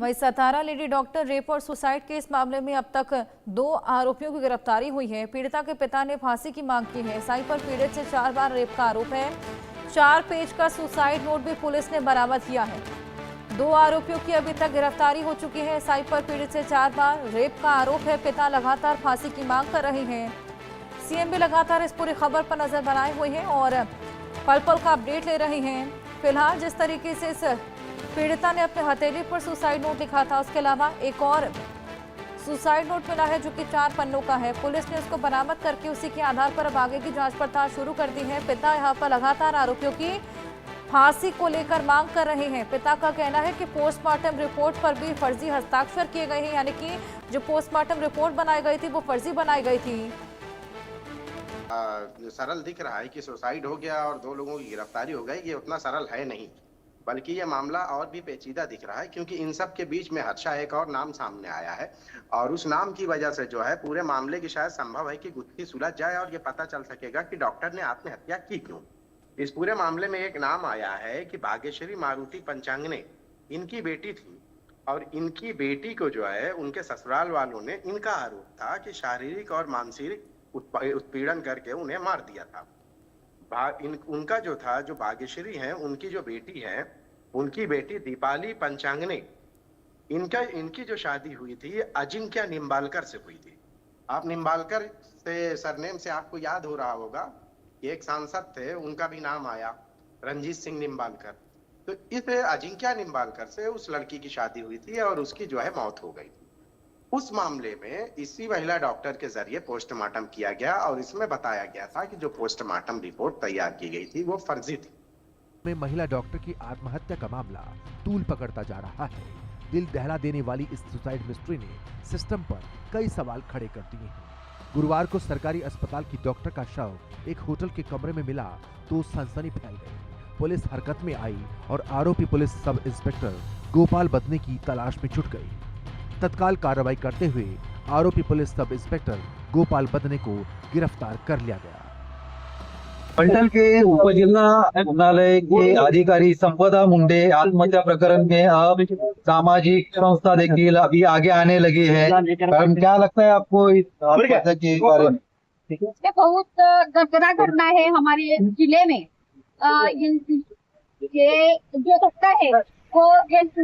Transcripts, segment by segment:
वहीं सतारा lady doctor rape और suicide case मामले में अब तक 2 आरोपियों की गिरफ्तारी हुई है। पीड़िता के पिता ने फांसी की मांग की है। एसआई पर पीड़ित से 4 बार रेप का आरोप है। 4 पेज का सुसाइड नोट भी पुलिस ने बरामद किया है। 2 आरोपियों की अभी तक गिरफ्तारी हो चुकी है। एसआई पर पीड़ित से 4 बार रेप का आरोप है। पिता लगातार फांसी की मांग कर रहे हैं। सीएम भी लगातार इस पूरी खबर पर नजर बनाए हुए हैं और पल पल का अपडेट ले रहे हैं। फिलहाल जिस तरीके से इस पीड़िता ने अपने हथेली पर सुसाइड नोट लिखा था, उसके अलावा एक और सुसाइड नोट मिला है जो कि 4 पन्नों का है। पुलिस ने उसको बरामद करके उसी के आधार पर अब आगे की जांच पड़ताल शुरू कर दी है। पिता यहां पर लगातार आरोपियों की फांसी को लेकर मांग कर रहे हैं। पिता का कहना है कि पोस्टमार्टम रिपोर्ट पर भी फर्जी हस्ताक्षर किए गए हैं, यानी कि जो पोस्टमार्टम रिपोर्ट बनाई गई थी वो फर्जी बनाई गई थी। सरल दिख रहा है कि सुसाइड हो गया और 2 लोगों की गिरफ्तारी हो गई, ये उतना सरल है नहीं, बल्कि ये मामला और भी पेचीदा दिख रहा है, क्योंकि इन सब के बीच में हर्षा एक और नाम सामने आया है और उस नाम की वजह से जो है पूरे मामले की शायद संभव है कि गुत्थी सुलझ जाए और ये पता चल सकेगा कि डॉक्टर ने आत्महत्या की क्यों। इस पूरे मामले में एक नाम आया है कि भाग्यश्री मारुति पंचांगने इनकी बेटी थी और इनकी बेटी को जो है उनके ससुराल वालों ने, इनका आरोप था कि शारीरिक और मानसिक उत्पीड़न करके उन्हें मार दिया था। उनका जो था, जो भाग्यश्री हैं, उनकी जो बेटी है, उनकी बेटी दीपाली पंचांगने, इनकी जो शादी हुई थी अजिंक्य निम्बालकर से हुई थी। आप निम्बालकर से सरनेम से आपको याद हो रहा होगा कि एक सांसद थे, उनका भी नाम आया, रंजीत सिंह निम्बालकर। तो इस अजिंक्य निम्बालकर से उस लड़की की शादी हुई थी और उसकी जो है मौत हो गई थी। उस मामले में इसी महिला डॉक्टर के जरिए पोस्टमार्टम किया गया और इसमें बताया गया था कि जो पोस्टमार्टम रिपोर्ट तैयार की गई थी वो फर्जी थी। में महिला डॉक्टर की आत्महत्या का मामला तूल पकड़ता जा रहा है। दिल दहला देने वाली इस सुसाइड मिस्ट्री ने सिस्टम पर कई सवाल खड़े कर दिए हैं। गुरुवार को सरकारी अस्पताल की डॉक्टर का शव एक होटल के कमरे में मिला तो सनसनी फैल गई। पुलिस हरकत में आई और आरोपी पुलिस सब इंस्पेक्टर गोपाल बदने की तलाश में जुट गई। तत्काल कार्रवाई करते हुए आरोपी पुलिस सब इंस्पेक्टर गोपाल बदने को गिरफ्तार कर लिया गया। फलटण के उपजिला न्यायालय के अधिकारी संपदा मुंडे आत्महत्या प्रकरण में अब सामाजिक संस्था देखिए अभी आगे आने लगी है। क्या लगता है आपको इस आत्महत्या के बारे में? ये बहुत दर्दनाक घटना है हमारे जिले में। ये जो घटना है वो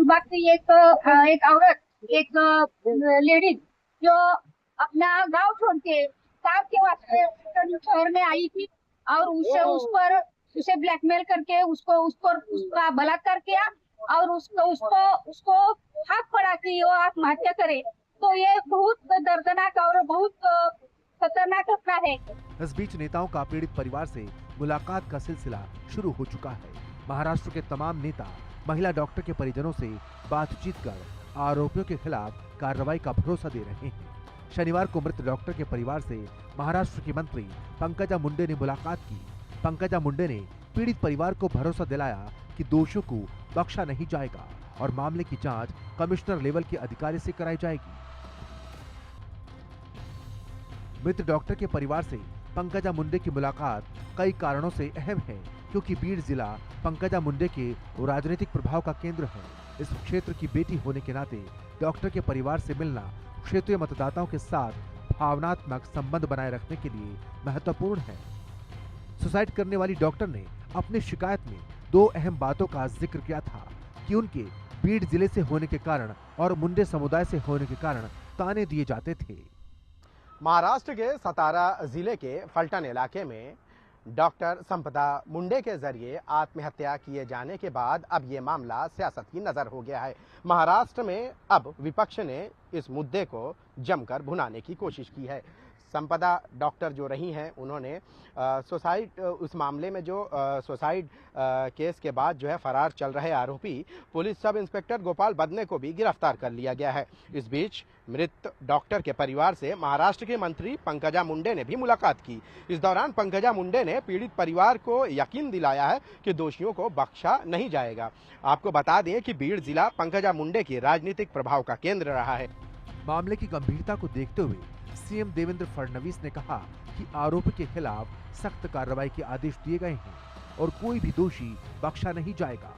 बात की एक औरत, एक लेडीज जो अपना गांव छोड़ के काम के वास्ते शहर में आई थी और उसे ब्लैकमेल करके उसका बलात्कार किया और उसको हाथ पड़ा कि वो आत्महत्या करे। तो ये बहुत दर्दनाक और बहुत खतरनाक घटना है। इस बीच नेताओं का पीड़ित परिवार से मुलाकात का सिलसिला शुरू हो चुका है। महाराष्ट्र के तमाम नेता महिला डॉक्टर के परिजनों से बातचीत कर आरोपियों के खिलाफ कार्रवाई का भरोसा दे रहे हैं। शनिवार को मृत डॉक्टर के परिवार से महाराष्ट्र की मंत्री पंकजा मुंडे ने मुलाकात की। पंकजा मुंडे ने पीड़ित परिवार को भरोसा दिलाया कि दोषियों को बख्शा नहीं जाएगा और मामले की जांच कमिश्नर लेवल के अधिकारी से कराई जाएगी। मृत डॉक्टर के परिवार से पंकजा मुंडे की मुलाकात कई कारणों से अहम है, क्योंकि बीड़ जिला पंकजा मुंडे के राजनीतिक प्रभाव का केंद्र है। इस क्षेत्र की बेटी होने के नाते डॉक्टर के परिवार से मिलना क्षेत्रीय मतदाताओं के साथ भावनात्मक संबंध बनाए रखने के लिए महत्वपूर्ण है। सुसाइड करने वाली डॉक्टर ने अपनी शिकायत में 2 अहम बातों का जिक्र किया था कि उनके बीड़ जिले से होने के कारण और मुंडे समुदाय से होने के कारण ताने दिए जाते थे। महाराष्ट्र के सतारा जिले के फलटण इलाके में डॉक्टर संपदा मुंडे के जरिए आत्महत्या किए जाने के बाद अब ये मामला सियासत की नजर हो गया है। महाराष्ट्र में अब विपक्ष ने इस मुद्दे को जमकर भुनाने की कोशिश की है। संपदा डॉक्टर जो रही हैं, उन्होंने सुसाइड उस मामले में जो सुसाइड केस के बाद जो है फरार चल रहे आरोपी पुलिस सब इंस्पेक्टर गोपाल बदने को भी गिरफ्तार कर लिया गया है। इस बीच मृत डॉक्टर के परिवार से महाराष्ट्र के मंत्री पंकजा मुंडे ने भी मुलाकात की। इस दौरान पंकजा मुंडे ने पीड़ित परिवार को यकीन दिलाया है कि दोषियों को बख्शा नहीं जाएगा। आपको बता दें कि बीड़ जिला पंकजा मुंडे की राजनीतिक प्रभाव का केंद्र रहा है। मामले की गंभीरता को देखते हुए सीएम देवेंद्र फडणवीस ने कहा कि आरोपी के खिलाफ सख्त कार्रवाई के आदेश दिए गए हैं और कोई भी दोषी बख्शा नहीं जाएगा।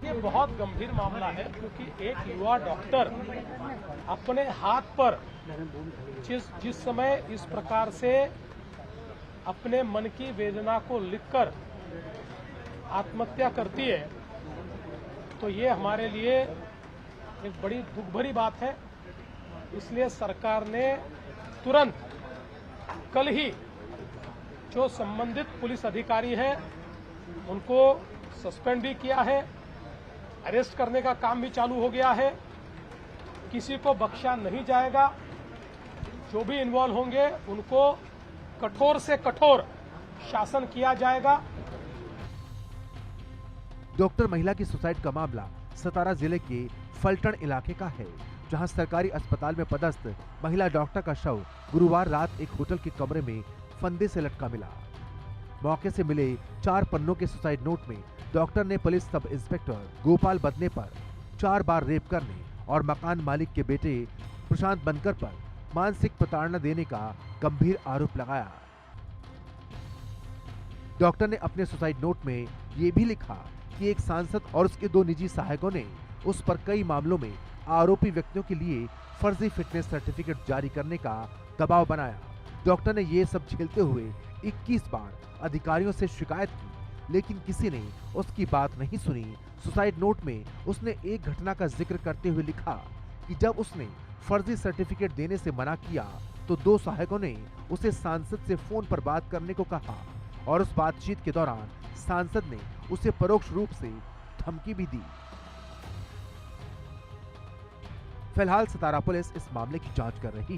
ये बहुत गंभीर मामला है क्योंकि एक युवा डॉक्टर अपने हाथ पर जिस समय इस प्रकार से अपने मन की वेदना को लिखकर आत्महत्या करती है तो ये हमारे लिए एक बड़ी दुख भरी बात है। इसलिए सरकार ने तुरंत कल ही जो संबंधित पुलिस अधिकारी है उनको सस्पेंड भी किया है, अरेस्ट करने का काम भी चालू हो गया है। किसी को बख्शा नहीं जाएगा, जो भी इन्वॉल्व होंगे उनको कठोर से कठोर शासन किया जाएगा। डॉक्टर महिला की सुसाइड का मामला सतारा जिले के फलटन इलाके का है, जहां सरकारी अस्पताल में पदस्थ महिला डॉक्टर का शव गुरुवार रात एक होटल के कमरे में फंदे से लटका मिला। मौके से मिले 4 पन्नों के सुसाइड नोट में डॉक्टर ने पुलिस सब इंस्पेक्टर गोपाल बदने पर 4 बार रेप करने और मकान मालिक के बेटे प्रशांत बनकर पर मानसिक प्रताड़ना देने का गंभीर आरोप लगाया। डॉक्टर ने अपने सुसाइड नोट में ये भी लिखा कि एक सांसद और उसके 2 निजी सहायकों ने उस पर कई मामलों में आरोपी व्यक्तियों के लिए फर्जी फिटनेस सर्टिफिकेट जारी करने का दबाव बनाया। डॉक्टर ने ये सब झेलते हुए 21 बार अधिकारियों से शिकायत की, लेकिन किसी ने उसकी बात नहीं सुनी। सुसाइड नोट में उसने एक घटना का जिक्र करते हुए लिखा कि जब उसने फर्जी सर्टिफिकेट देने से मना किया तो 2 सहायकों ने उसे सांसद से फोन पर बात करने को कहा और उस बातचीत के दौरान सांसद ने उसे परोक्ष रूप से धमकी भी दी। फिलहाल सतारा पुलिस इस मामले की जांच कर रही है।